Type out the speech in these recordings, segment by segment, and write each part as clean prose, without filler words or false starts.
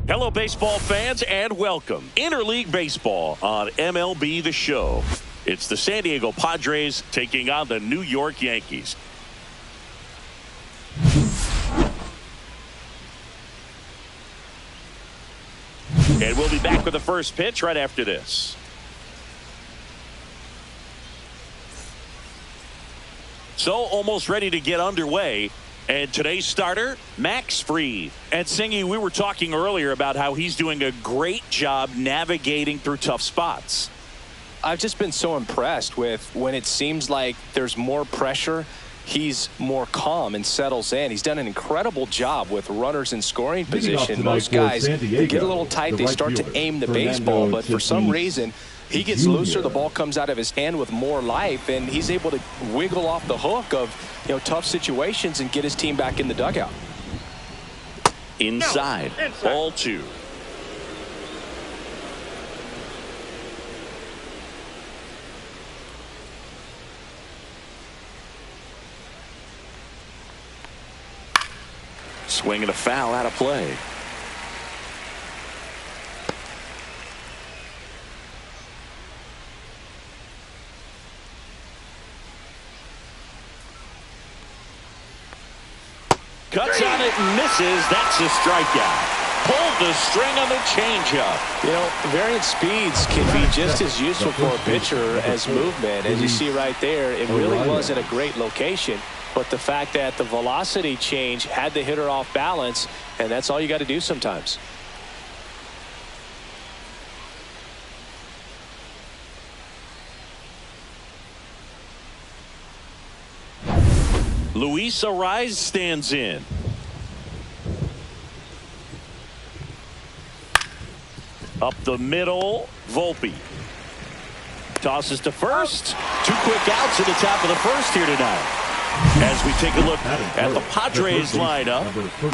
Hello, baseball fans, and welcome. Interleague Baseball on MLB The Show. It's the San Diego Padres taking on the New York Yankees. And we'll be back with the first pitch right after this. So almost ready to get underway. And today's starter, Max Fried. And Singy, we were talking earlier about how he's doing a great job navigating through tough spots. I've just been so impressed with when it seems like there's more pressure, he's more calm and settles in. He's done an incredible job with runners in scoring position. Most guys, they get a little tight, they start to aim the baseball, but for some reason, he gets looser, the ball comes out of his hand with more life, and he's able to wiggle off the hook of tough situations and get his team back in the dugout. Inside. Ball 2. Swing and a foul out of play. Cuts on it and misses. That's a strikeout. Pulled the string on the changeup. Variant speeds can be just as useful for a pitcher as movement. As you see right there, it really wasn't a great location. But the fact that the velocity change had the hitter off balance, and that's all you got to do sometimes. Luis Arraez stands in. Up the middle, Volpe. Tosses to first. 2 quick outs at the top of the first here tonight. As we take a look at the Padres lineup,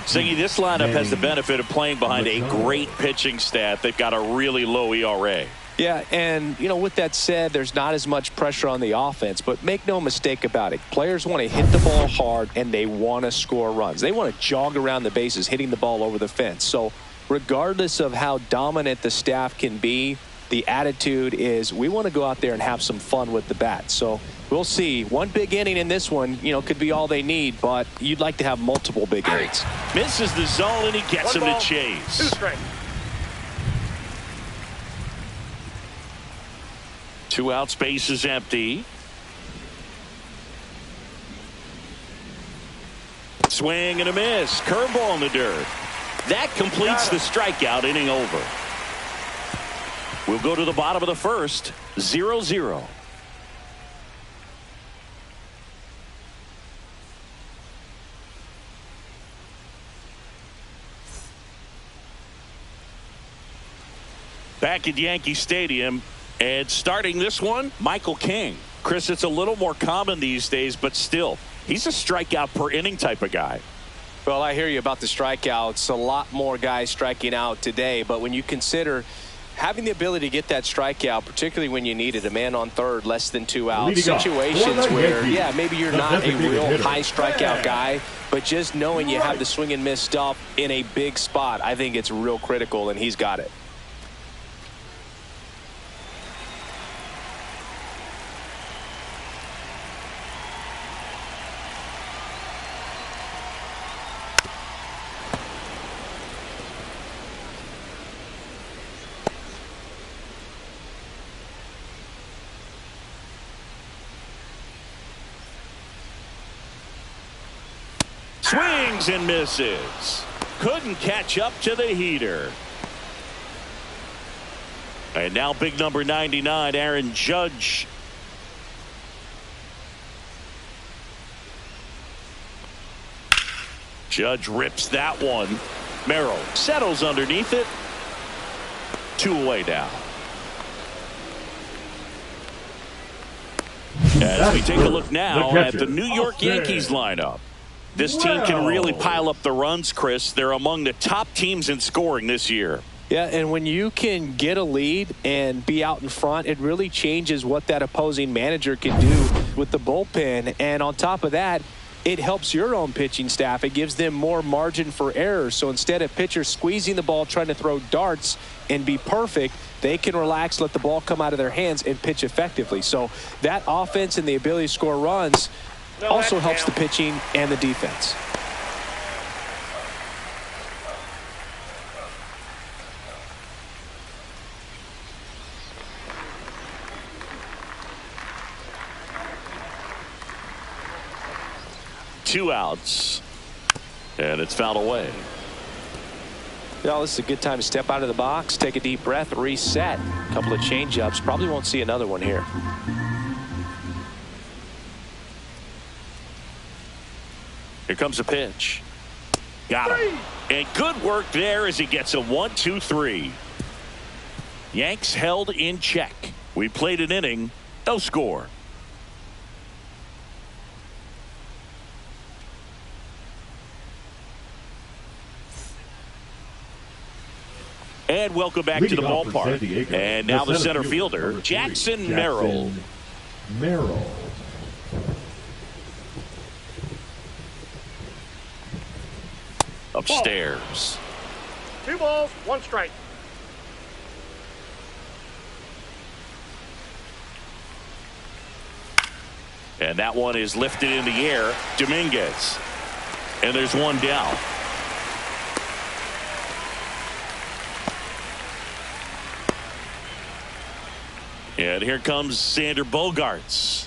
Ziggy, this lineup has the benefit of playing behind a great pitching staff. They've got a really low ERA. Yeah, and, with that said, there's not as much pressure on the offense, but make no mistake about it. Players want to hit the ball hard, and they want to score runs. They want to jog around the bases, hitting the ball over the fence. So regardless of how dominant the staff can be, the attitude is we want to go out there and have some fun with the bat. So we'll see. One big inning in this one, could be all they need, but you'd like to have multiple big innings. Misses the zone, and he gets him to chase. 2 strikes. 2 outs, base is empty. Swing and a miss. Curveball in the dirt. That completes the strikeout. Inning over. We'll go to the bottom of the first. 0-0. Back at Yankee Stadium. And starting this one, Michael King. Chris, it's a little more common these days, but still, he's a strikeout per inning type of guy. Well, I hear you about the strikeouts. A lot more guys striking out today, but when you consider having the ability to get that strikeout, particularly when you need it, a man on third, less than 2 outs, situations where, maybe you're not a real high strikeout guy, but just knowing you have the swing and miss stuff in a big spot, I think it's real critical, and he's got it. Swings and misses. Couldn't catch up to the heater. And now big number 99, Aaron Judge. Judge rips that one. Merrill settles underneath it. 2 away now. As we take a look now at the New York Yankees lineup. This team can really pile up the runs, Chris. They're among the top teams in scoring this year. Yeah, and when you can get a lead and be out in front, it really changes what that opposing manager can do with the bullpen. And on top of that, it helps your own pitching staff. It gives them more margin for error. So instead of pitchers squeezing the ball, trying to throw darts and be perfect, they can relax, let the ball come out of their hands, and pitch effectively. So that offense and the ability to score runs also helps the pitching and the defense. Two outs, and it's fouled away. Well, this is a good time to step out of the box, take a deep breath, reset. A couple of change-ups. Probably won't see another one here. Here comes a pitch. Got him. And good work there as he gets a 1-2-3. Yanks held in check. We played an inning, no score. And welcome back to the ballpark. And now the center fielder, Jackson Merrill. Upstairs. 2 balls, 1 strike. And that one is lifted in the air. Dominguez. And there's one down. And here comes Xander Bogaerts.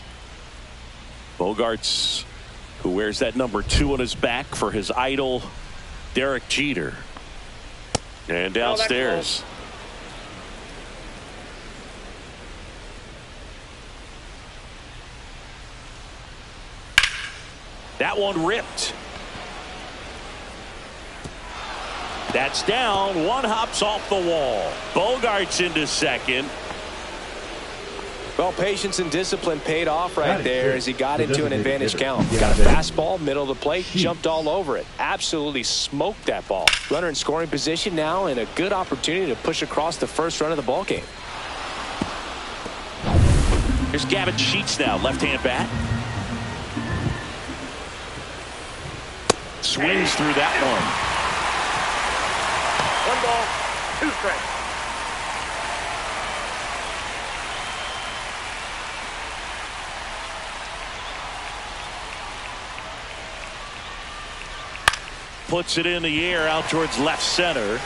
Bogaerts, who wears that number 2 on his back for his idol, Derek Jeter. And downstairs. That one ripped. That's down. One hops off the wall. Bogaerts into second. Well, patience and discipline paid off right there as he got into an advantage count. Got a fastball, middle of the plate, jumped all over it. Absolutely smoked that ball. Runner in scoring position now and a good opportunity to push across the first run of the ball game. Here's Gavin Sheets now, left-hand bat. Swings through that one. 1 ball, 2 strikes. Puts it in the air out towards left center.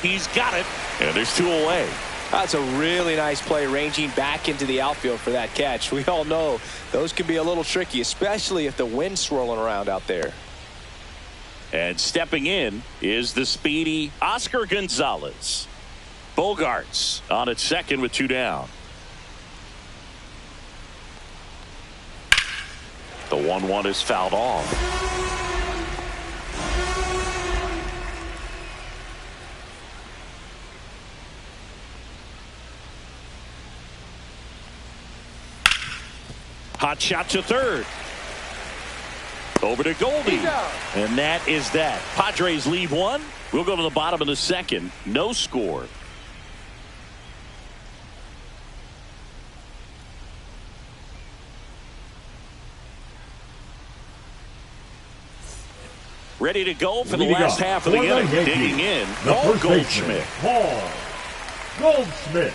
He's got it. And there's 2 away. That's a really nice play, ranging back into the outfield for that catch. We all know those can be a little tricky, especially if the wind's swirling around out there. And stepping in is the speedy Oscar Gonzalez. Bogaerts on at second with 2 down. The 1-1 is fouled off. Hot shot to third. Over to Goldie. And that is that. Padres leave 1. We'll go to the bottom of the second. No score. Ready to go for the last half of the inning. Digging in, Paul Goldschmidt. Paul Goldschmidt.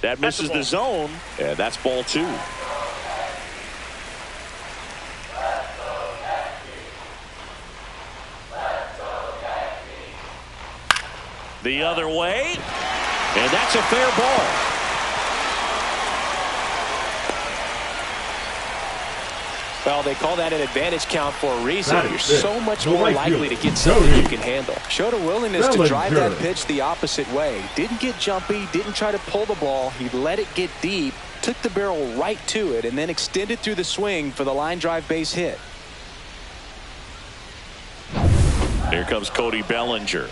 That misses the zone, and that's ball 2. The other way, and that's a fair ball. Well, they call that an advantage count for a reason. You're so much more likely to get something you can handle. Showed a willingness to drive that pitch the opposite way. Didn't get jumpy, didn't try to pull the ball. He let it get deep, took the barrel right to it, and then extended through the swing for the line drive base hit. Here comes Cody Bellinger.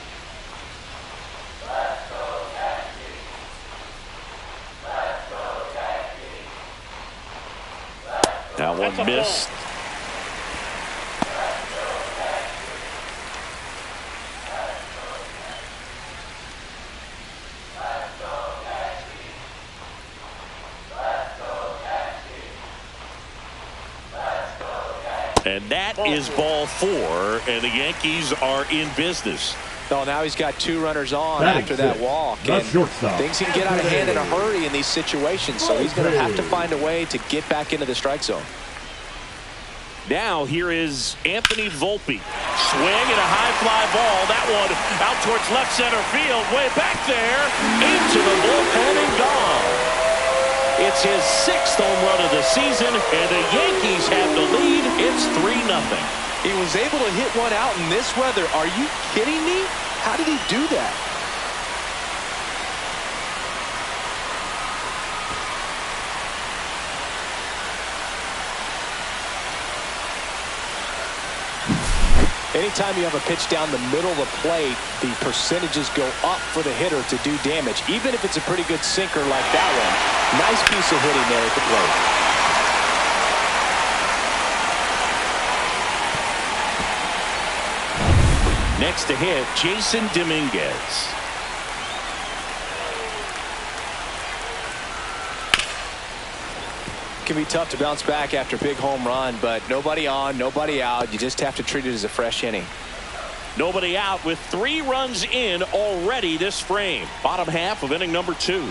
That one missed. And that is ball 4, and the Yankees are in business. No, now he's got 2 runners on Batting after that six, walk. the And shortstop, things can get out of hand in a hurry in these situations, so he's going to have to find a way to get back into the strike zone. Now here is Anthony Volpe. Swing and a high fly ball. That one out towards left center field. Way back there. Into the bullpen and gone. It's his 6th home run of the season, and the Yankees have the lead. It's 3-0. He was able to hit one out in this weather. Are you kidding me? How did he do that? Anytime you have a pitch down the middle of the plate, the percentages go up for the hitter to do damage, even if it's a pretty good sinker like that one. Nice piece of hitting there at the plate. Next to hit, Jason Dominguez. Can be tough to bounce back after a big home run, but nobody on, nobody out. You just have to treat it as a fresh inning. Nobody out with 3 runs in already this frame. Bottom half of inning number 2.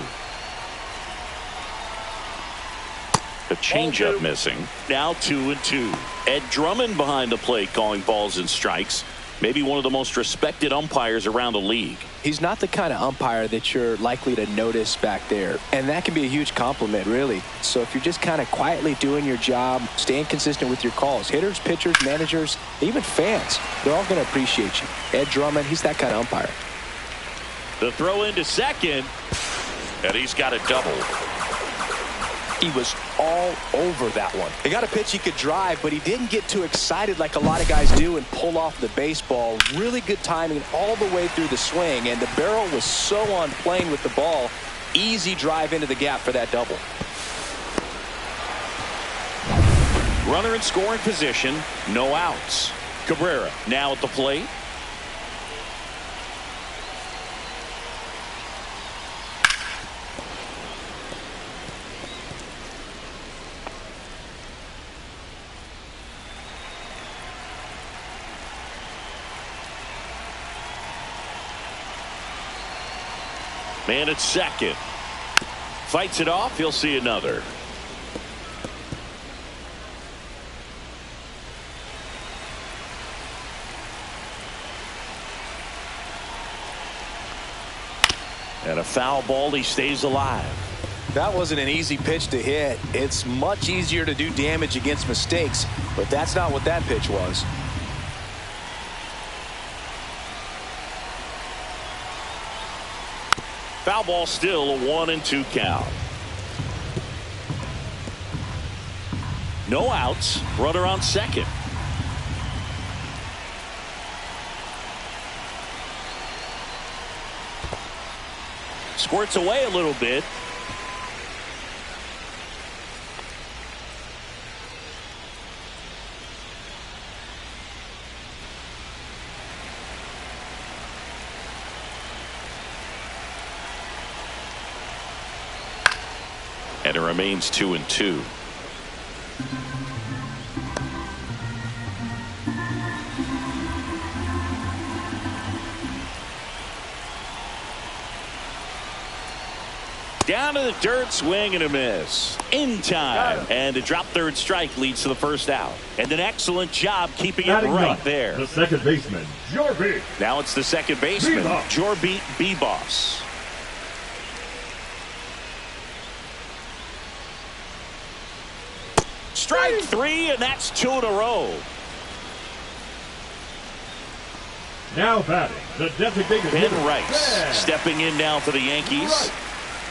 The changeup missing. Now 2-2. Ed Drummond behind the plate calling balls and strikes. Maybe one of the most respected umpires around the league. He's not the kind of umpire that you're likely to notice back there, and that can be a huge compliment, really. So if you're just kind of quietly doing your job, staying consistent with your calls, hitters, pitchers, managers, even fans, they're all going to appreciate you. Ed Drummond, he's that kind of umpire. The throw into second, and he's got a double. He was all over that one. He got a pitch he could drive, but he didn't get too excited like a lot of guys do and pull off the baseball. Really good timing all the way through the swing, and the barrel was so on plane with the ball. Easy drive into the gap for that double. Runner in scoring position, no outs. Cabrera now at the plate. Man at second. Fights it off. He'll see another. And a foul ball. He stays alive. That wasn't an easy pitch to hit. It's much easier to do damage against mistakes, but that's not what that pitch was. Foul ball, still a 1-2 count. No outs. Runner on second. Squirts away a little bit. And it remains 2-2. Down to the dirt, swing and a miss. In time. And a drop third strike leads to the first out. And an excellent job keeping it right there. The second baseman, Jorby. Now it's the second baseman, Jorby Bebos. Strike 3, and that's 2 in a row. Now batting, the designated hitter, Ben Rice stepping in now for the Yankees.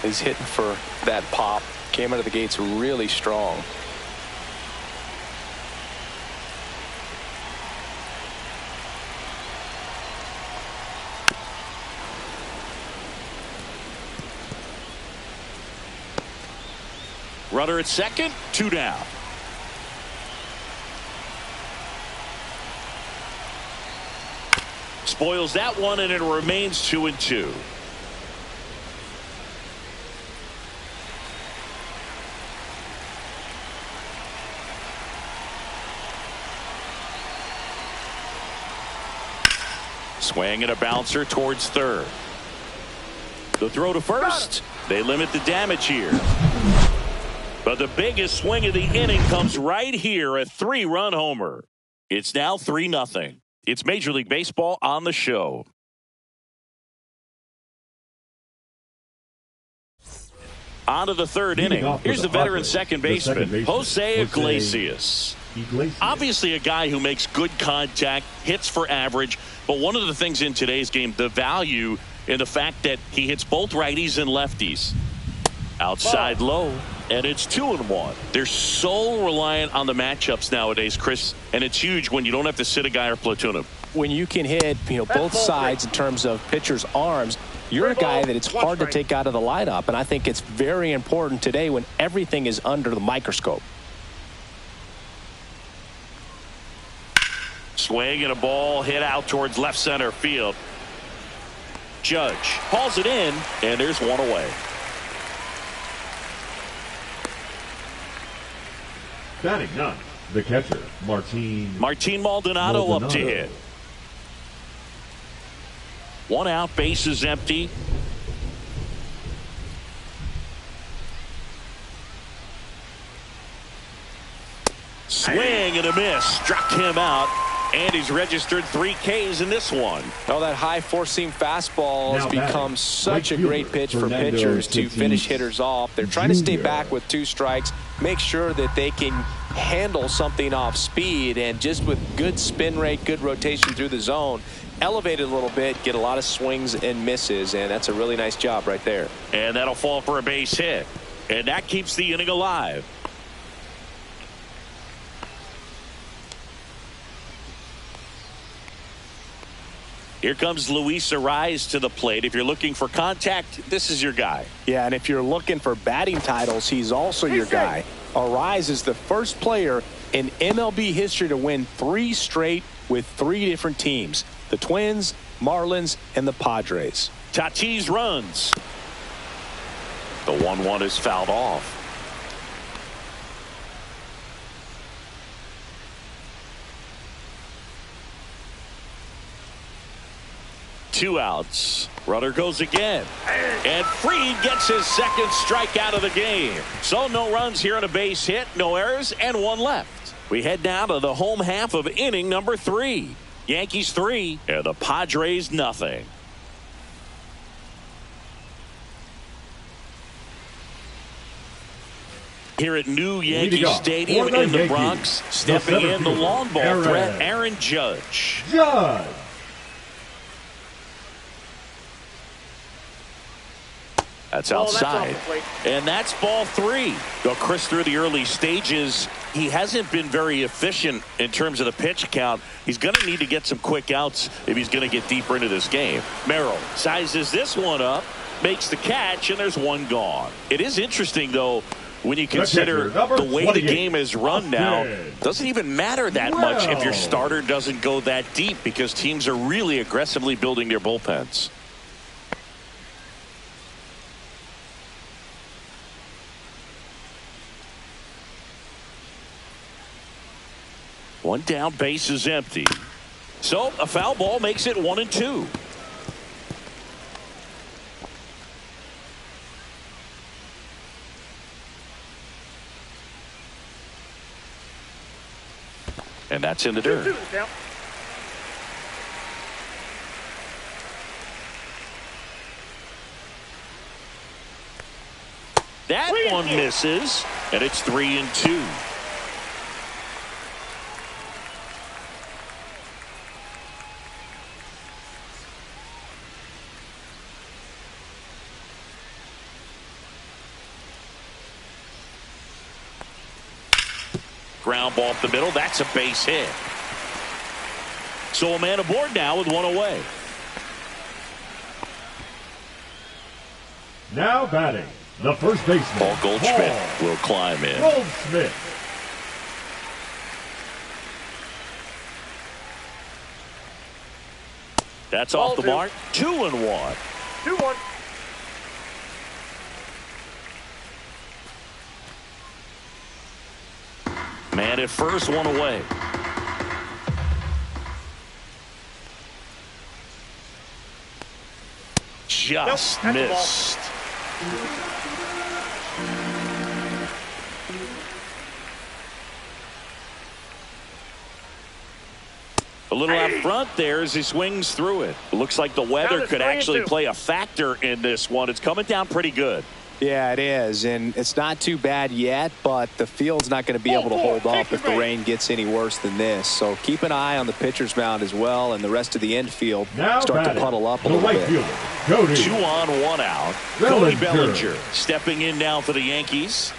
He's hitting for that pop. Came out of the gates really strong. Runner at second, 2 down. Spoils that one, and it remains 2-2. Swing and a bouncer towards third. The throw to first. They limit the damage here. But the biggest swing of the inning comes right here, a 3-run homer. It's now 3-0. It's Major League Baseball on the show. On to the third inning. Here's the veteran second baseman, Jose Iglesias. Obviously a guy who makes good contact, hits for average, but one of the things in today's game, the value in the fact that he hits both righties and lefties. Outside low, and it's 2-1. They're so reliant on the matchups nowadays, Chris, and it's huge when you don't have to sit a guy or platoon him. When you can hit, both sides in terms of pitchers' arms, you're a guy that it's hard to take out of the lineup, and I think it's very important today when everything is under the microscope. Swing and a ball hit out towards left center field. Judge hauls it in, and there's one away. Batting ninth, the catcher, Martin Maldonado up to hit. 1 out, bases empty. Swing and a miss. Struck him out. And he's registered 3 Ks in this one. Oh, that high four-seam fastball has become such a great pitch for pitchers to finish hitters off. They're trying to stay back with 2 strikes, make sure that they can handle something off speed, and just with good spin rate, good rotation through the zone, elevate it a little bit, get a lot of swings and misses, and that's a really nice job right there. And that'll fall for a base hit. And that keeps the inning alive. Here comes Luis Arraez to the plate. If you're looking for contact, this is your guy. Yeah, and if you're looking for batting titles, he's also your guy. Arraez is the first player in MLB history to win 3 straight with 3 different teams. The Twins, Marlins, and the Padres. Tatis runs. The 1-1 is fouled off. Two outs. Runner goes again. And Fried gets his second strikeout of the game. So no runs here on a base hit, no errors, and 1 left. We head now to the home half of inning number 3. Yankees 3 and the Padres nothing. Here at New Yankee Stadium in the Bronx, stepping in the long ball threat, Aaron Judge. That's outside. And that's ball 3. Well, Chris, through the early stages, he hasn't been very efficient in terms of the pitch count. He's going to need to get some quick outs if he's going to get deeper into this game. Merrill sizes this one up, makes the catch, and there's 1 gone. It is interesting, though, when you consider the way the game is run now. Doesn't even matter that much if your starter doesn't go that deep, because teams are really aggressively building their bullpens. One down, base is empty. So a foul ball makes it 1-2. And that's in the dirt. That one misses, and it's 3-2. Ground ball up the middle. That's a base hit. So a man aboard now with 1 away. Now batting, the first baseman, Paul Goldschmidt will climb in. Goldschmidt. That's off the mark. 2-1. 2-1. Man at first, 1 away. just Nope, missed. A little out front there as he swings through it. Looks like the weather could actually play a factor in this one. It's coming down pretty good. Yeah, it is, and it's not too bad yet, but the field's not going to be able to hold up if the rain gets any worse than this. So keep an eye on the pitcher's mound as well, and the rest of the infield start to puddle up a little bit. 2 on, 1 out. Cody Bellinger stepping in now for the Yankees.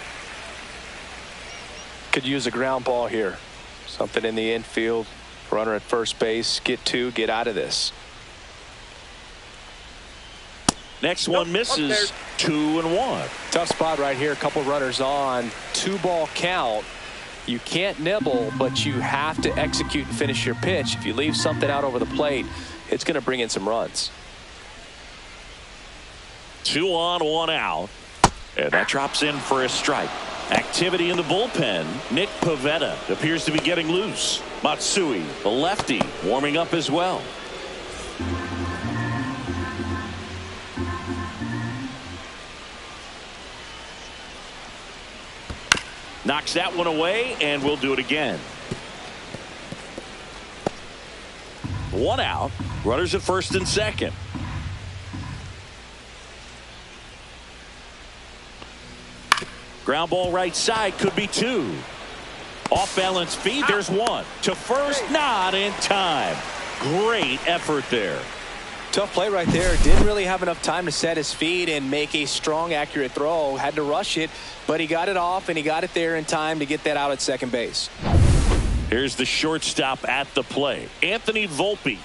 Could use a ground ball here. Something in the infield. Runner at first base. Get 2. Get out of this. Next one misses. 2 and 1. Tough spot right here. A couple runners on. 2-ball count. You can't nibble, but you have to execute and finish your pitch. If you leave something out over the plate, it's going to bring in some runs. 2 on, 1 out. And that drops in for a strike. Activity in the bullpen. Nick Pivetta appears to be getting loose. Matsui, the lefty, warming up as well. Knocks that one away, and we'll do it again. 1 out. Runners at first and second. Ground ball right side, could be 2. Off balance feed, there's 1. To first, not in time. Great effort there. Tough play right there. Didn't really have enough time to set his feet and make a strong, accurate throw. Had to rush it, but he got it off, and he got it there in time to get that out at second base. Here's the shortstop at the play, Anthony Volpe.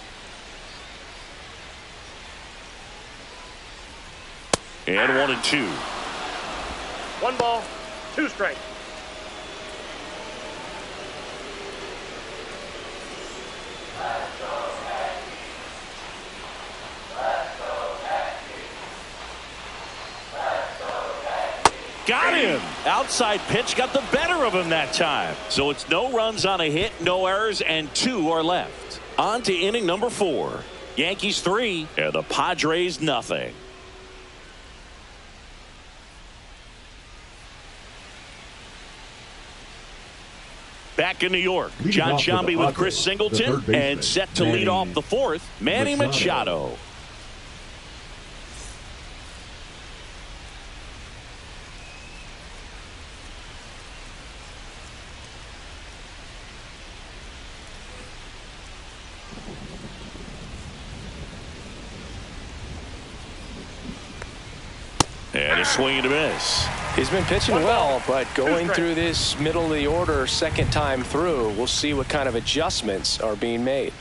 And 1 and 2. 1 ball, 2 strikes. Got him. Outside pitch got the better of him that time. So it's no runs on a hit, no errors, and 2 are left. On to inning number 4. Yankees 3 and the Padres nothing. Back in New York, John Sciambi with Chris Singleton, and set to lead off the 4th, Manny Machado. And a swing and a miss. He's been pitching well, but going through this middle of the order second time through, we'll see what kind of adjustments are being made.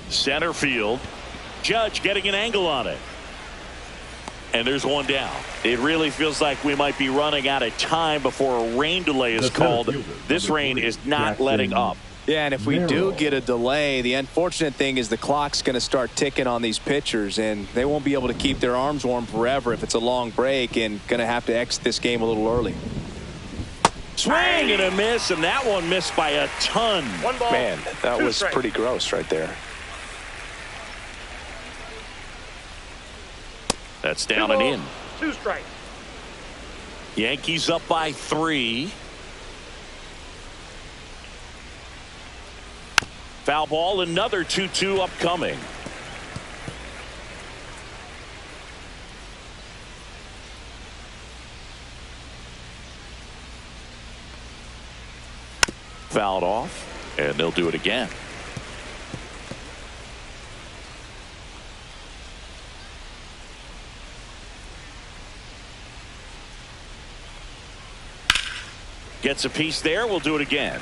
Center field. Judge getting an angle on it. And there's 1 down. It really feels like we might be running out of time before a rain delay is called. This rain is not letting up. Yeah, and if we do get a delay, the unfortunate thing is the clock's going to start ticking on these pitchers, and they won't be able to keep their arms warm forever if it's a long break, and going to have to exit this game a little early. Swing and a miss, and that one missed by a ton. 1 ball, Man, that 2 was strikes. pretty gross right there. That's down and in. 2 strikes. Yankees up by 3. Foul ball, another 2-2 upcoming. Fouled off, and they'll do it again. Gets a piece there, we'll do it again.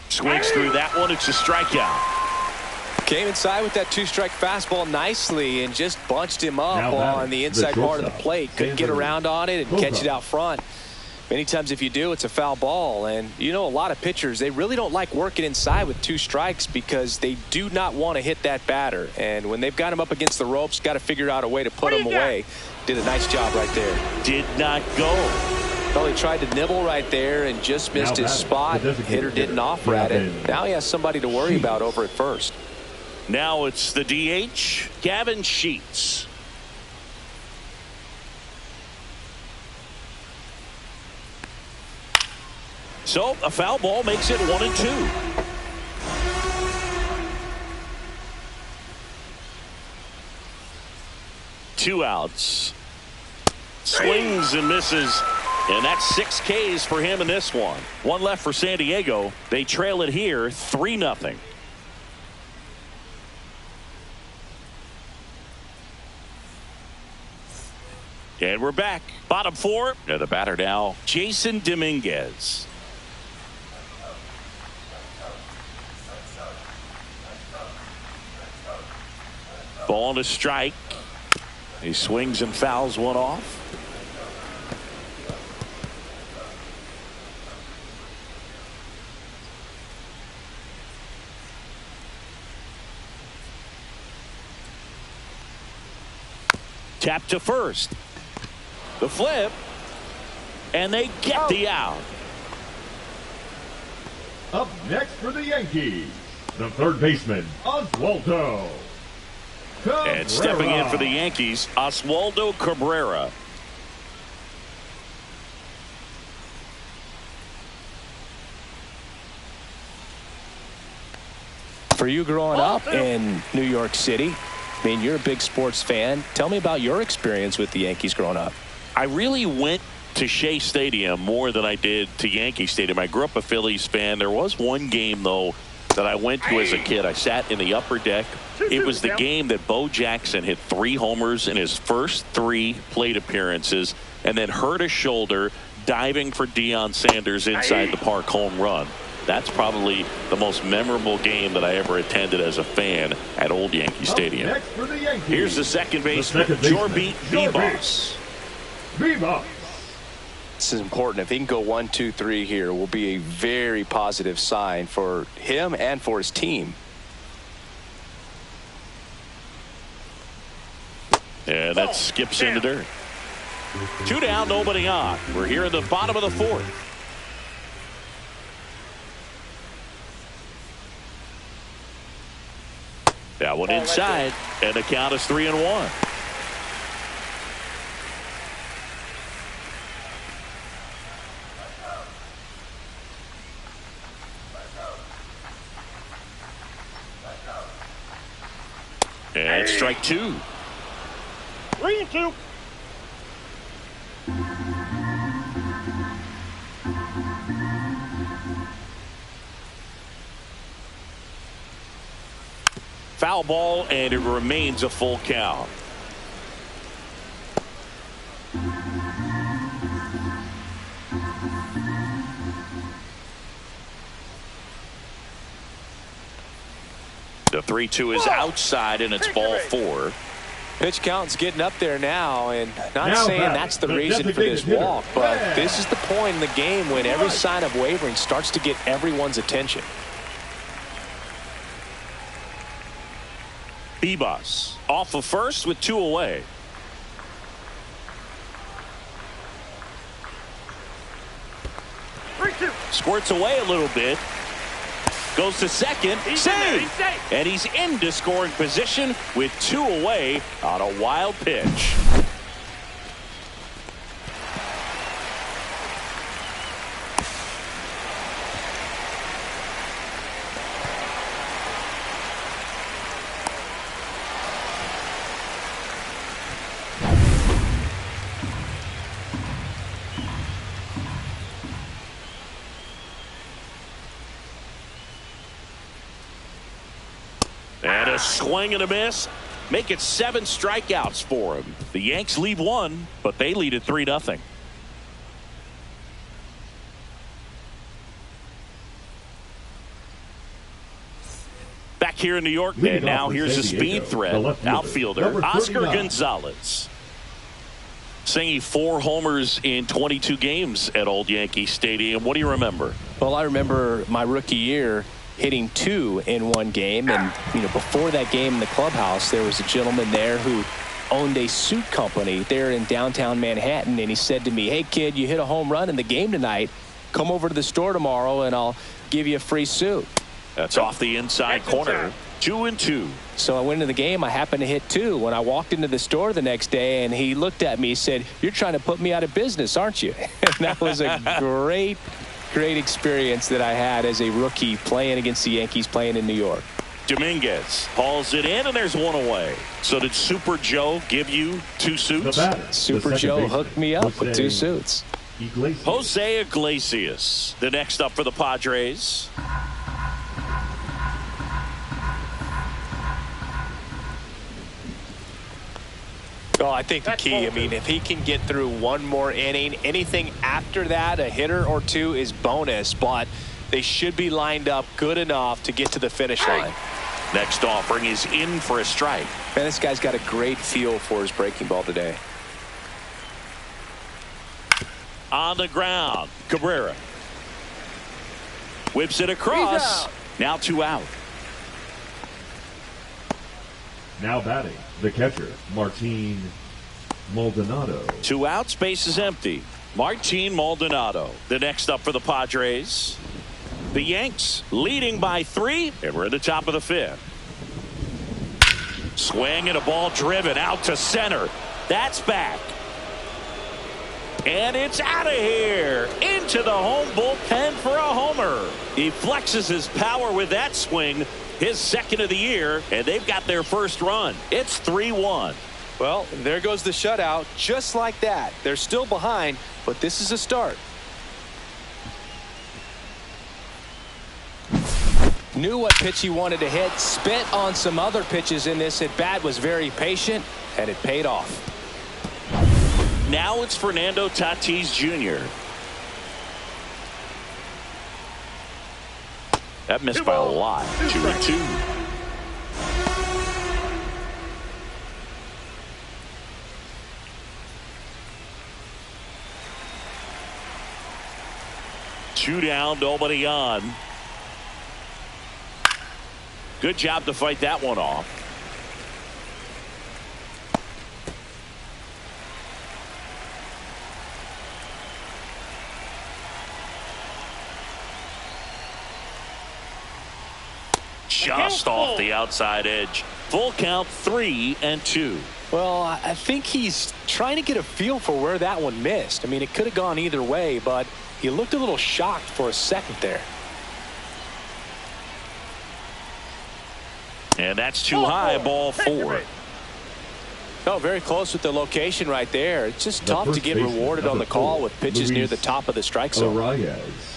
Swings through that one. It's a strikeout. Came inside with that 2-strike fastball nicely and just bunched him up on the inside part of the plate. Couldn't get around on it and catch it out front. Many times if you do, it's a foul ball. And, you know, a lot of pitchers, they really don't like working inside with 2 strikes because they do not want to hit that batter. And when they've got him up against the ropes, got to figure out a way to put him away. Did a nice job right there. Did not go. Well, he tried to nibble right there and just missed his spot. Hitter didn't offer at it. Now he has somebody to worry about over at first. Now it's the DH, Gavin Sheets. So a foul ball makes it 1-2. Two outs. Swings and misses. And that's 6 Ks for him in this one. One left for San Diego. They trail it here 3-0. And we're back. Bottom 4. And the batter now, Jason Dominguez. Ball on a strike. He swings and fouls one off. Tap to first. The flip. And they get the out. Up next for the Yankees, the third baseman, Oswaldo Cabrera. And stepping in for the Yankees, Oswaldo Cabrera. For you growing up in New York City, I mean, you're a big sports fan. Tell me about your experience with the Yankees growing up. I really went to Shea Stadium more than I did to Yankee Stadium. I grew up a Phillies fan. There was one game, though, that I went to as a kid. I sat in the upper deck. It was the game that Bo Jackson hit 3 homers in his first 3 plate appearances and then hurt his shoulder diving for Deion Sanders inside the park home run. That's probably the most memorable game that I ever attended as a fan at Old Yankee Stadium. Next for the Yankees, here's the second baseman, Jorbit Vivas. This is important. If he can go 1, 2, 3 here, will be a very positive sign for him and for his team. And that skips into dirt. 2 down, nobody on. We're here in the bottom of the 4th. That one inside, and the count is 3-1. And strike 2. 3-2. Foul ball, and it remains a full count. The 3-2 is outside, and it's ball 4. Pitch count's getting up there now, and not saying that's the reason for this walk, but this is the point in the game when every sign of wavering starts to get everyone's attention. Vivas off of first with 2 away. Squirts away a little bit. Goes to second. Save! And he's into scoring position with 2 away on a wild pitch. And a swing and a miss. Make it 7 strikeouts for him. The Yanks leave 1, but they lead at 3-0. Back here in New York, and now here's a speed threat. Outfielder Oscar Gonzalez. Singing 4 homers in 22 games at Old Yankee Stadium. What do you remember? Well, I remember my rookie year hitting 2 in one game. And, before that game in the clubhouse, there was a gentleman there who owned a suit company there in downtown Manhattan. And he said to me, "Hey, kid, you hit a home run in the game tonight. Come over to the store tomorrow and I'll give you a free suit." That's off the inside corner. 2-2. So I went into the game. I happened to hit 2. When I walked into the store the next day, and he looked at me, he said, "You're trying to put me out of business, aren't you?" And that was a great experience that I had as a rookie playing against the Yankees, playing in New York. Dominguez hauls it in, and there's one away. So did Super Joe give you 2 suits? Super Joe hooked me up with 2 suits. Jose Iglesias, the next up for the Padres. Well, I think the key, if he can get through one more inning, anything after that, a hitter or 2 is bonus, but they should be lined up good enough to get to the finish line. Next offering is in for a strike. Man, this guy's got a great feel for his breaking ball today. On the ground, Cabrera whips it across. Now 2 out. Now batting, the catcher, Martin Maldonado. 2 out, space is empty. Martin Maldonado, the next up for the Padres. The Yanks leading by 3, and we're at the top of the 5th. Swing and a ball driven out to center. That's back. And it's out of here. Into the home bullpen for a homer. He flexes his power with that swing. His 2nd of the year, and they've got their first run. It's 3-1. Well, there goes the shutout. Just like that. They're still behind, but this is a start. Knew what pitch he wanted to hit. Spent on some other pitches in this at bat. Was very patient, and it paid off. Now it's Fernando Tatis Jr. That missed by a lot. 2-2. Two down, nobody on. Good job to fight that one off. Just off the outside edge. Full count, 3-2. Well, I think he's trying to get a feel for where that one missed. It could have gone either way, but he looked a little shocked for a second there. And that's too high, ball 4. Oh, very close with the location right there. It's just tough to get rewarded on the call with pitches near the top of the strike zone.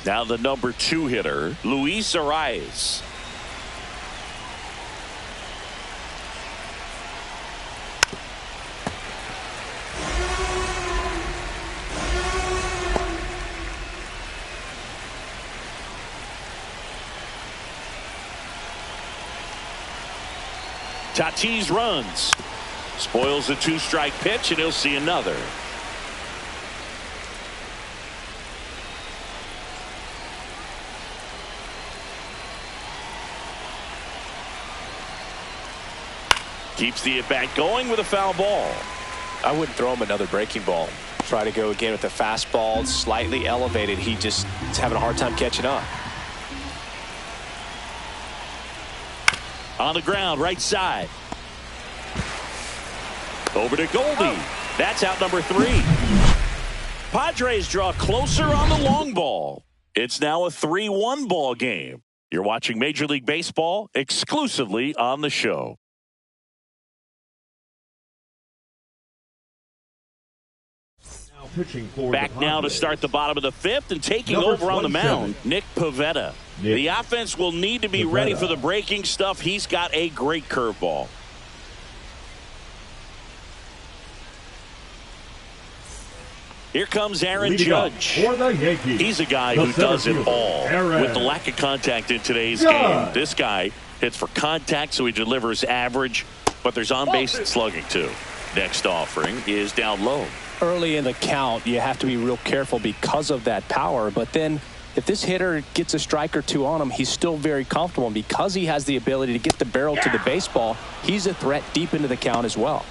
Now the number 2 hitter, Luis Arias. Tatis runs. Spoils the 2-strike pitch, and he'll see another. Keeps the at-bat going with a foul ball. I wouldn't throw him another breaking ball. Try to go again with the fastball, slightly elevated. He just is having a hard time catching up. On the ground, right side. Over to Goldie. That's out number 3. Padres draw closer on the long ball. It's now a 3-1 ball game. You're watching Major League Baseball exclusively on the show. Back now to start the bottom of the 5th, and taking over on the mound, Nick Pivetta. The offense will need to be ready for the breaking stuff. He's got a great curveball. Here comes Aaron Judge. For the Yankees, he's a guy who does it all. With the lack of contact in today's game, this guy hits for contact, so he delivers average, but there's on-base slugging too. Next offering is down low. Early in the count, you have to be real careful because of that power. But then if this hitter gets a strike or two on him, he's still very comfortable. And because he has the ability to get the barrel to the baseball, he's a threat deep into the count as well.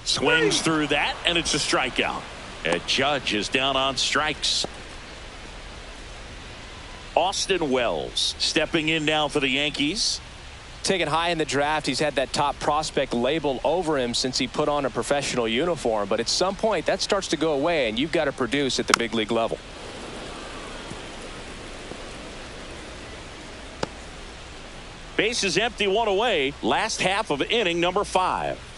Swings through that, and it's a strikeout. And Judge is down on strikes. Austin Wells stepping in now for the Yankees. Taken high in the draft, he's had that top prospect label over him since he put on a professional uniform. But at some point, that starts to go away, and you've got to produce at the big league level. Base is empty, one away. Last half of inning number 5.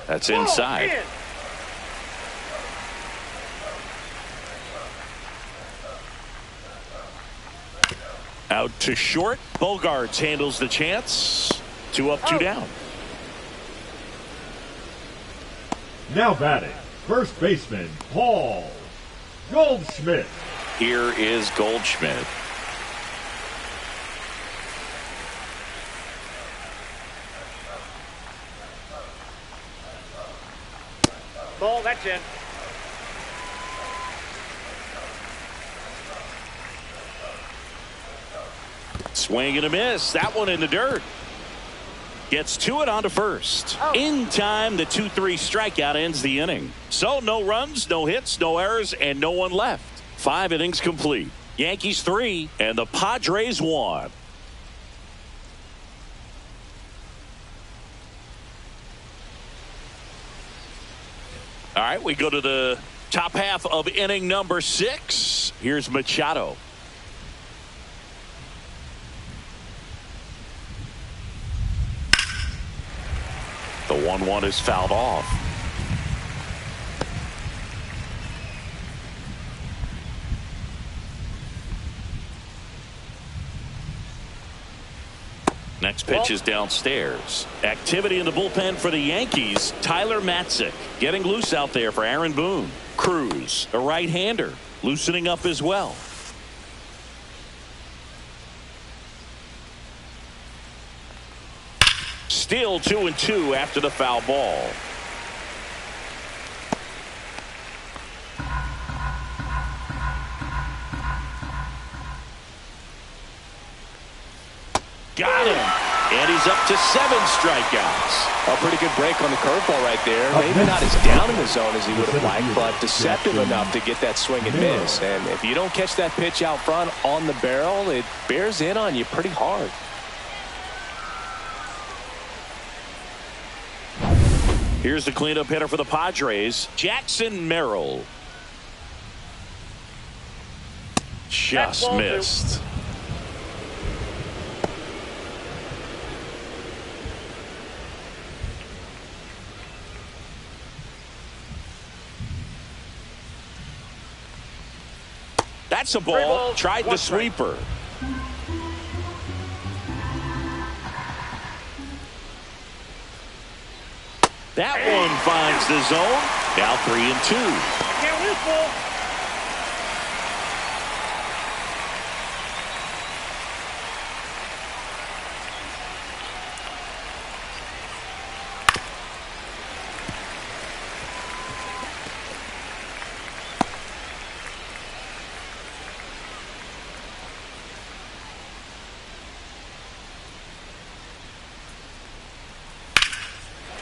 That's inside. Out to short. Bogarts handles the chance. 2 up, 2 down. Now batting, first baseman Paul Goldschmidt. Here is Goldschmidt. Ball, that's in. Swing and a miss. That one in the dirt. Gets to it onto first. In time, the 2-3 strikeout ends the inning. So no runs, no hits, no errors, and no one left. 5 innings complete. Yankees 3 and the Padres 1. All right, we go to the top half of inning number 6. Here's Machado. The 1-1 is fouled off. Next pitch is downstairs. Activity in the bullpen for the Yankees. Tyler Matzik getting loose out there for Aaron Boone. Cruz, a right-hander, loosening up as well. Still 2-2 after the foul ball. Got him. And he's up to 7 strikeouts. A pretty good break on the curveball right there. Maybe not as down in the zone as he would have liked, but deceptive enough to get that swing and miss. And if you don't catch that pitch out front on the barrel, it bears in on you pretty hard. Here's the cleanup hitter for the Padres, Jackson Merrill. Just missed. That's a ball. Tried the sweeper. That one finds the zone. Now 3-2. Can't lose, ball.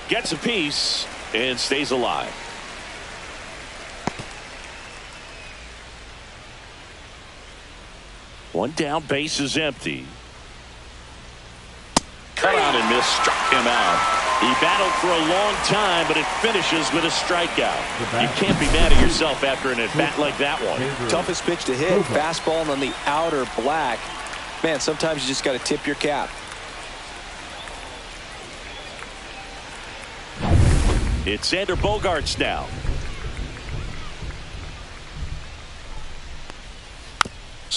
Gets a piece and stays alive. One down, base is empty. Cut out and missed, struck him out. He battled for a long time, but it finishes with a strikeout. You can't be mad at yourself after an at-bat like that one. Toughest pitch to hit, fastball on the outer black. Man, sometimes you just got to tip your cap. It's Xander Bogaerts now.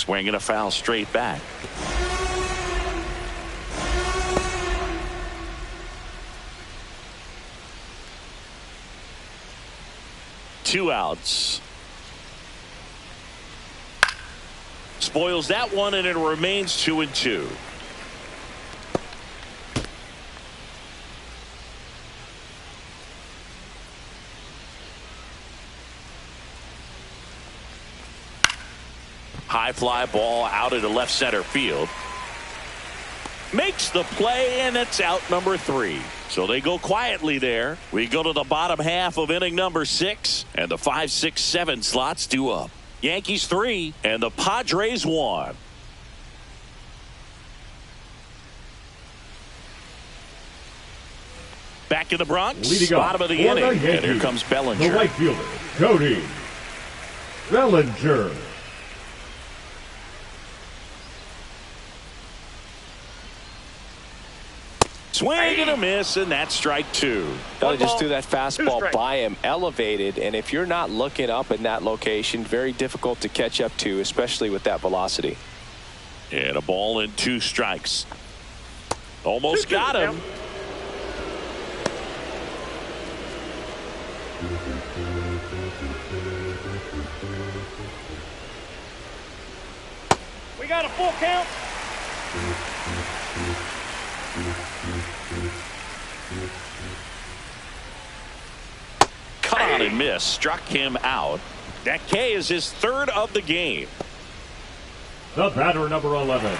Swinging a foul straight back. Two outs. Spoils that one, and it remains 2-2. High fly ball out into left center field. Makes the play, and it's out number 3. So they go quietly there. We go to the bottom half of inning number 6, and the 5, 6, 7 slots due up. Yankees 3 and the Padres 1. Back in the Bronx, Leading bottom of the inning, and here comes Bellinger. The right fielder, Cody Bellinger. Swing and a miss, and that's strike 2. They just threw that fastball by him, elevated, and if you're not looking up in that location, very difficult to catch up to, especially with that velocity. And a ball and 2 strikes. Almost got him. We got a full count. Cut on and miss. Struck him out. That K is his 3rd of the game. The batter, number 11.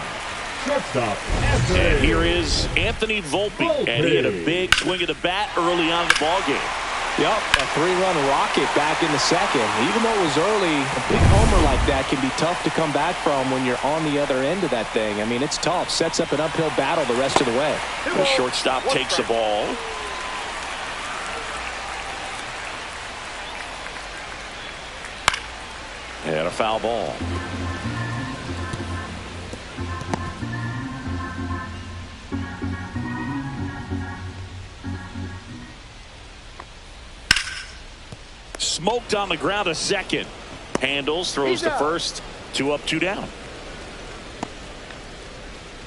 Shortstop, And here is Anthony Volpe. And he had a big swing of the bat early on in the ballgame. Yep, a 3-run rocket back in the second. Even though it was early, a big homer like that can be tough to come back from when you're on the other end of that thing. I mean, it's tough. Sets up an uphill battle the rest of the way. The shortstop takes the ball. And a foul ball. Smoked on the ground to second. Handles, throws to first. 2 up, 2 down.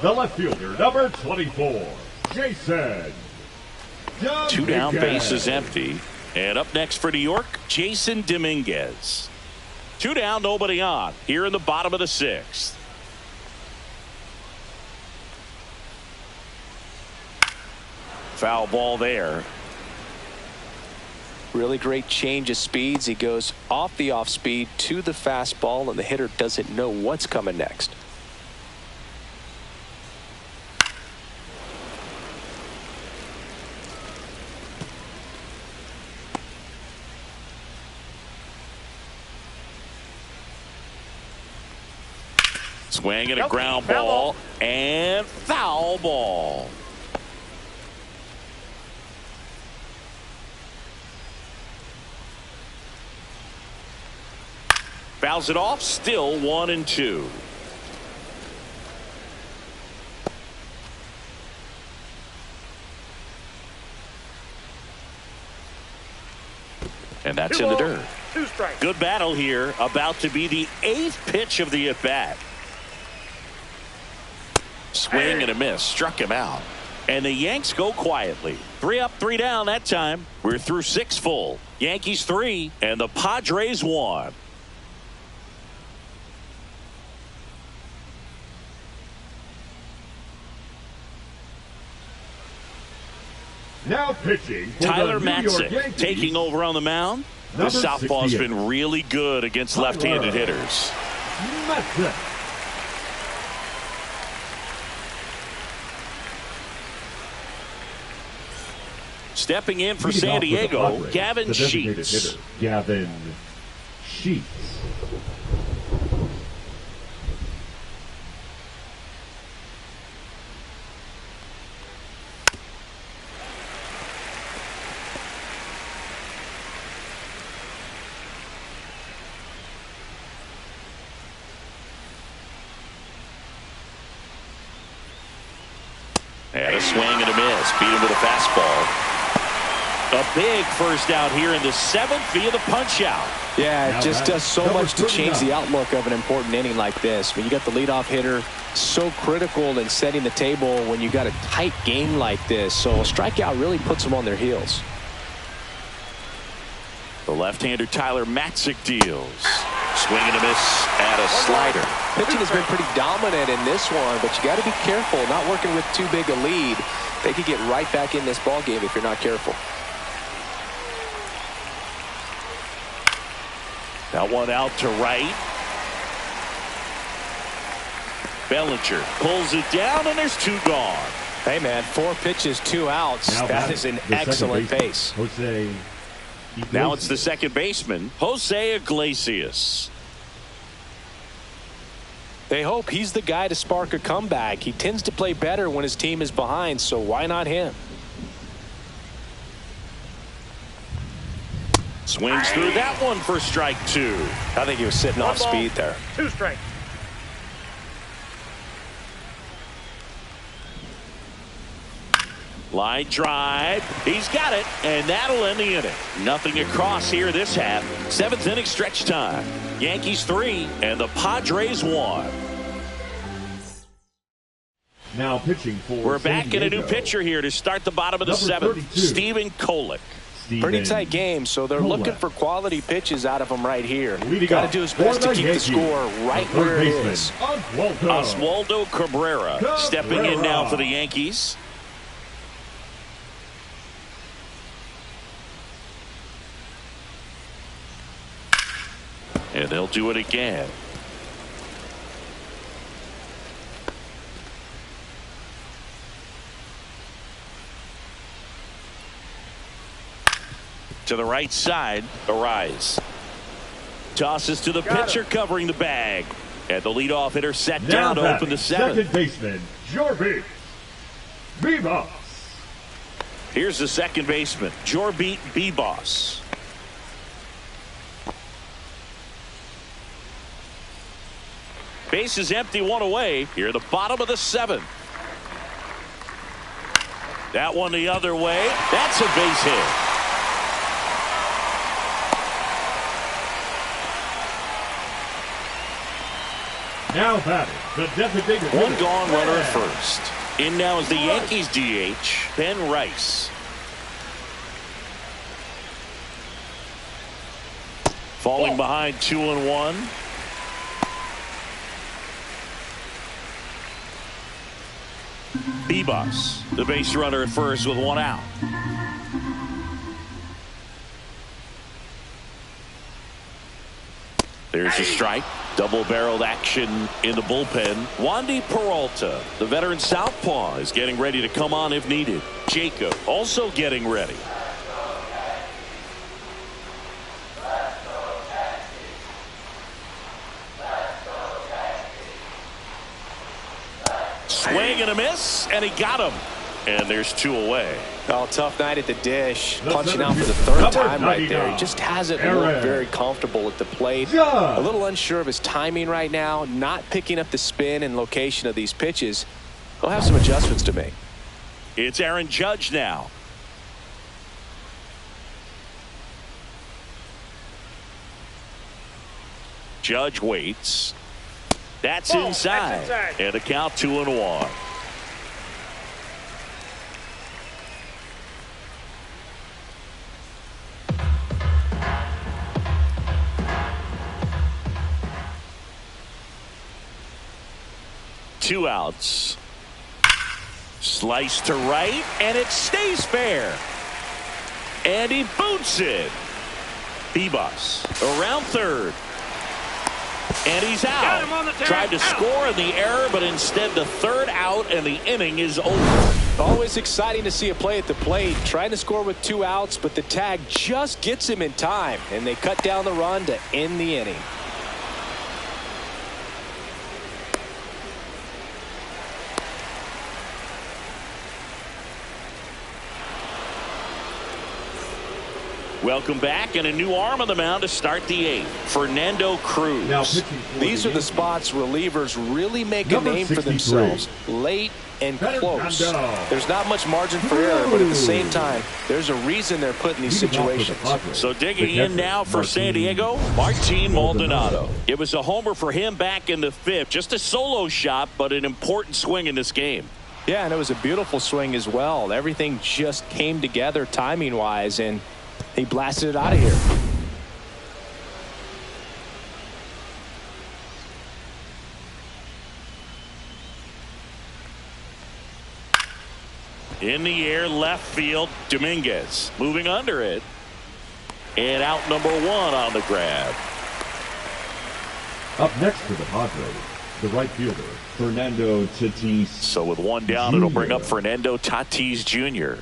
The left fielder, number 24, Jason. 2 down, base is empty. And up next for New York, Jason Dominguez. 2 down, nobody on. Here in the bottom of the 6th. Foul ball there. Really great change of speeds. He goes off the off speed to the fastball, and the hitter doesn't know what's coming next. Swing and a ground ball and foul ball. Fouls it off, still 1-2. And that's in the dirt. 2 strikes. Good battle here. About to be the 8th pitch of the at-bat. Swing and a miss. Struck him out. And the Yanks go quietly. 3 up, 3 down that time. We're through 6 full. Yankees 3 and the Padres 1. Now pitching for Tyler the New York Matzik Yankees, taking over on the mound. The number southpaw's 68. been really good against left-handed hitters. Matzik. Stepping in for Leading San off with the Diego, Padres, Gavin the designated Sheets. hitter, Gavin Sheets. And a swing and a miss. Beat him with a fastball. A big first out here in the 7th via the punch out. Yeah, it just does so much to change the outlook of an important inning like this. When you got the leadoff hitter, so critical in setting the table when you got a tight game like this. So a strikeout really puts them on their heels. The left-hander Tyler Matzik deals. Swing and a miss at a slider. Pitching has been pretty dominant in this one, but you got to be careful not working with too big a lead. They could get right back in this ball game if you're not careful. That one out to right. Bellinger pulls it down, and there's 2 gone. Hey, man, 4 pitches, 2 outs. That is an excellent pace. Now it's the second baseman, Jose Iglesias. They hope he's the guy to spark a comeback. He tends to play better when his team is behind, so why not him? Swings through that one for strike 2. I think he was sitting off speed there. 2 strikes. Line drive. He's got it, and that'll end the inning. Nothing across here this half. 7th inning stretch time. Yankees 3 and the Padres 1. Now pitching for We're back in a new pitcher here to start the bottom of the 7th. Stephen Kolek. Pretty tight game, so they're looking for quality pitches out of him right here. Leading Got to up do his best to for the keep Yankees, the score right the third where it baseman, is. Oswaldo Cabrera stepping in now for the Yankees. And they'll do it again. To the right side, Arise. Tosses to the pitcher covering the bag. And the leadoff hitter set down to open the 7th. Second baseman, Jorbit Bebos. Here's the second baseman, Jorbit Bebos. Base is empty, 1 away. Here at the bottom of the 7th. That one the other way. That's a base hit. Now batting, the designated hitter. 1 gone, runner at first. In now is the Yankees DH, Ben Rice. Falling behind 2-1. Bebos, the base runner at first with 1 out. There's a strike. Double-barreled action in the bullpen. Wandy Peralta, the veteran southpaw, is getting ready to come on if needed. Jacob also getting ready. Swing and a miss, and he got him. And there's 2 away. Oh, tough night at the dish. Punching out for the 3rd time right there. He just hasn't looked very comfortable at the plate. A little unsure of his timing right now. Not picking up the spin and location of these pitches. He'll have some adjustments to make. It's Aaron Judge now. Judge waits. That's inside. And the count 2-1. Two outs. Slice to right, and it stays fair. And he boots it. Bebos around 3rd. And he's out. Tried to score in the error, but instead the 3rd out, and the inning is over. Always exciting to see a play at the plate. Trying to score with 2 outs, but the tag just gets him in time, and they cut down the run to end the inning. Welcome back, and a new arm on the mound to start the 8th. Fernando Cruz. These are the spots relievers really make a name for themselves. Late and close. There's not much margin for error, but at the same time, there's a reason they're put in these situations. So digging in now for San Diego, Martin Maldonado. It was a homer for him back in the fifth. Just a solo shot, but an important swing in this game. Yeah, and it was a beautiful swing as well. Everything just came together timing-wise, and he blasted it out of here. In the air, left field, Dominguez moving under it. And out number one on the grab. Up next for the Padres, the right fielder, Fernando Tatis. So with one down, it'll bring up Fernando Tatis Jr.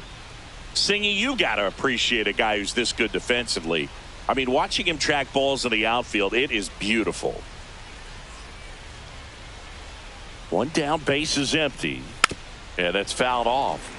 Singy, you got to appreciate a guy who's this good defensively. I mean, watching him track balls in the outfield, it is beautiful. One down, base is empty. Yeah, that's fouled off.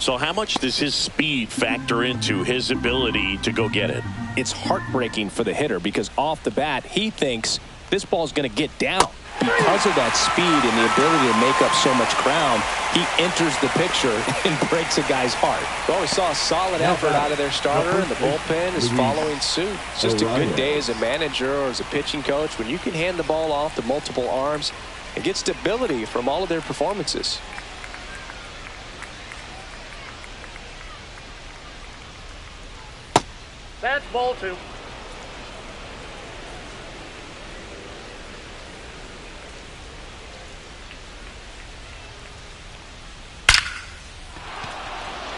So how much does his speed factor into his ability to go get it? It's heartbreaking for the hitter because off the bat, he thinks this ball is going to get down. Because of that speed and the ability to make up so much ground, he enters the picture and breaks a guy's heart. Well, we saw a solid effort out of their starter, and the bullpen is following suit. It's just a good day as a manager or as a pitching coach when you can hand the ball off to multiple arms and get stability from all of their performances. That's ball two.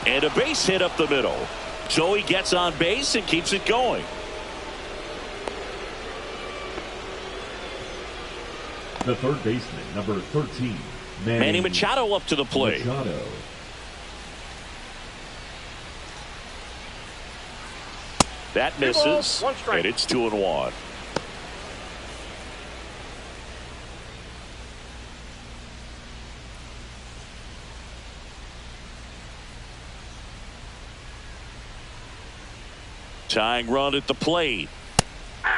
And a base hit up the middle. So he gets on base and keeps it going. The third baseman, number 13, Manny Machado up to the plate. Machado. That misses, and it's 2-1. Tying run at the plate. Well,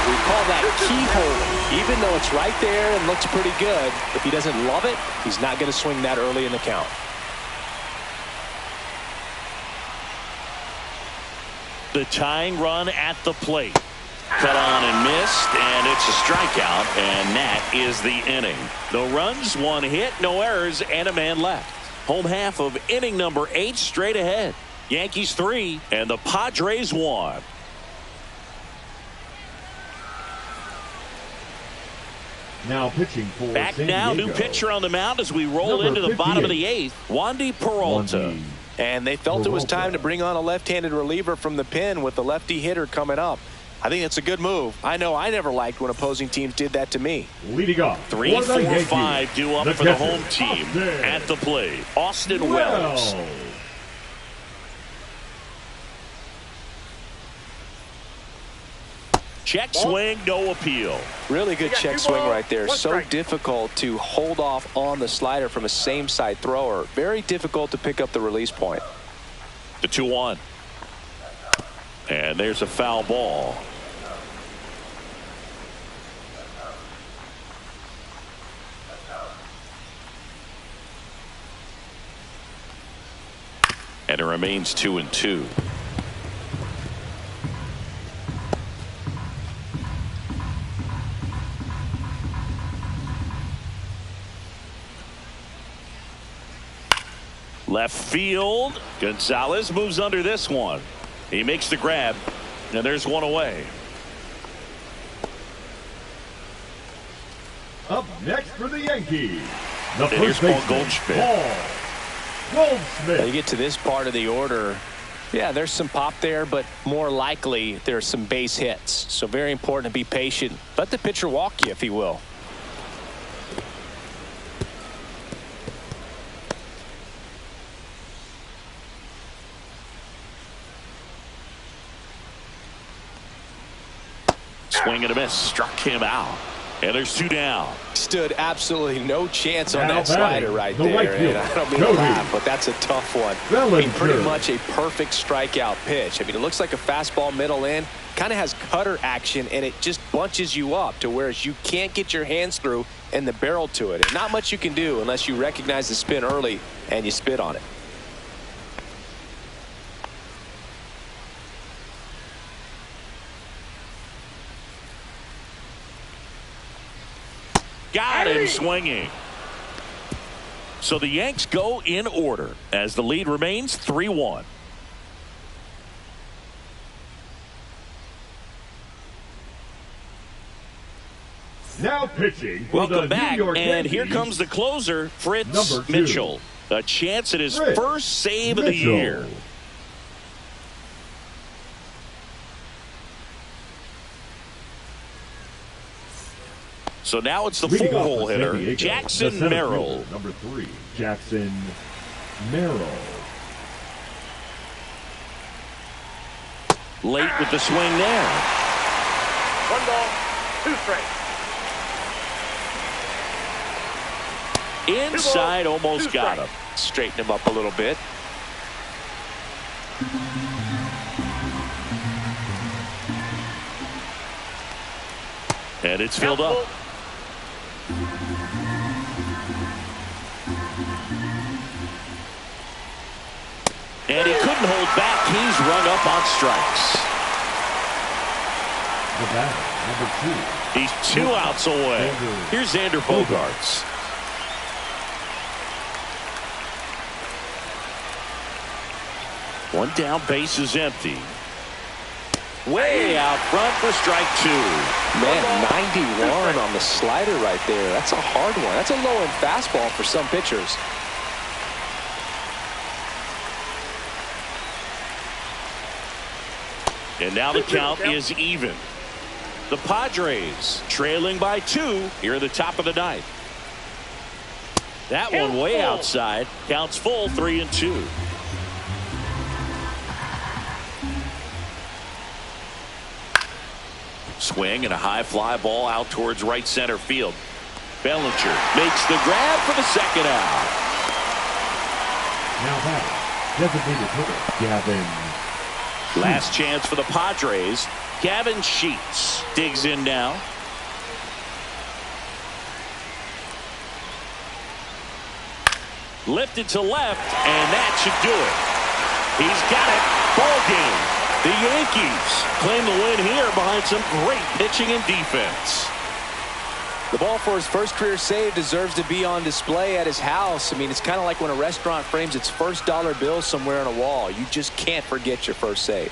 we call that keyhole. Even though it's right there and looks pretty good, if he doesn't love it, he's not going to swing that early in the count. The tying run at the plate. Cut on and missed, and it's a strikeout, and that is the inning. No runs, one hit, no errors, and a man left. Home half of inning number 8 straight ahead. Yankees 3 and the Padres 1. Now pitching for Back San now, Diego. new pitcher on the mound as we roll Number into the bottom of 58. the 8th. Wandy Peralta. And they felt it was time to bring on a left-handed reliever from the pen with the lefty hitter coming up. I think that's a good move. I know I never liked when opposing teams did that to me. Leading off, 3, for the 4, Yankees, 5 due up the for the catcher, home team. Austin At the plate, Austin Wells. Check swing, no appeal. Really good check swing right there. One So strike. difficult to hold off on the slider from a same side thrower. Very difficult to pick up the release point. The 2-1. And there's a foul ball. And it remains 2-2. Left field. Gonzalez moves under this one. He makes the grab, and there's one away. Up next for the Yankees, the And here's first Paul baseman, Goldschmidt. Paul Goldschmidt. Now you get to this part of the order. Yeah, there's some pop there, but more likely there's some base hits. So very important to be patient. Let the pitcher walk you, if he will. Swing and a miss. Struck him out. And there's 2 down. Stood absolutely no chance on Now that slider right the there. right And fielder, I don't mean to Cody laugh, but that's a tough one. I mean, pretty much a perfect strikeout pitch. I mean, it looks like a fastball middle in. Kind of has cutter action, and it just bunches you up to where you can't get your hands through and the barrel to it. And not much you can do unless you recognize the spin early and you spit on it. Got him swinging. So the Yanks go in order as the lead remains 3-1. Now pitching for Welcome the back, New York and Yankees, here comes the closer, Fritz Number 2. Mitchell. A chance at his Fritz first save of the Mitchell. year. So now it's the Leading off full-hole for San hitter, Diego, the Jackson center Merrill. fielder, Number 3, Jackson Merrill. Late with the swing there. 1 ball, 2 strikes. Inside, almost 2 got strikes. him. Straighten him up a little bit. And it's filled up. And he couldn't hold back. He's rung up on strikes. The batter, number 2. He's 2 outs away. Here's Xander Bogaerts. One down, base is empty. Way out front for strike 2. Man, 91 on the slider right there. That's a hard one. That's a low-end fastball for some pitchers. And now the count is even. The Padres trailing by 2 here in the top of the 9th. That one way outside. Counts full, 3-2. Swing and a high fly ball out towards right center field. Bellinger makes the grab for the second out. Now batter, designated hitter, Gavin. Last chance for the Padres. Gavin Sheets digs in now. Lifted to left, and that should do it. He's got it. Ball game. The Yankees claim the win here behind some great pitching and defense. The ball for his first career save deserves to be on display at his house. I mean, it's kind of like when a restaurant frames its first dollar bill somewhere on a wall. You just can't forget your first save.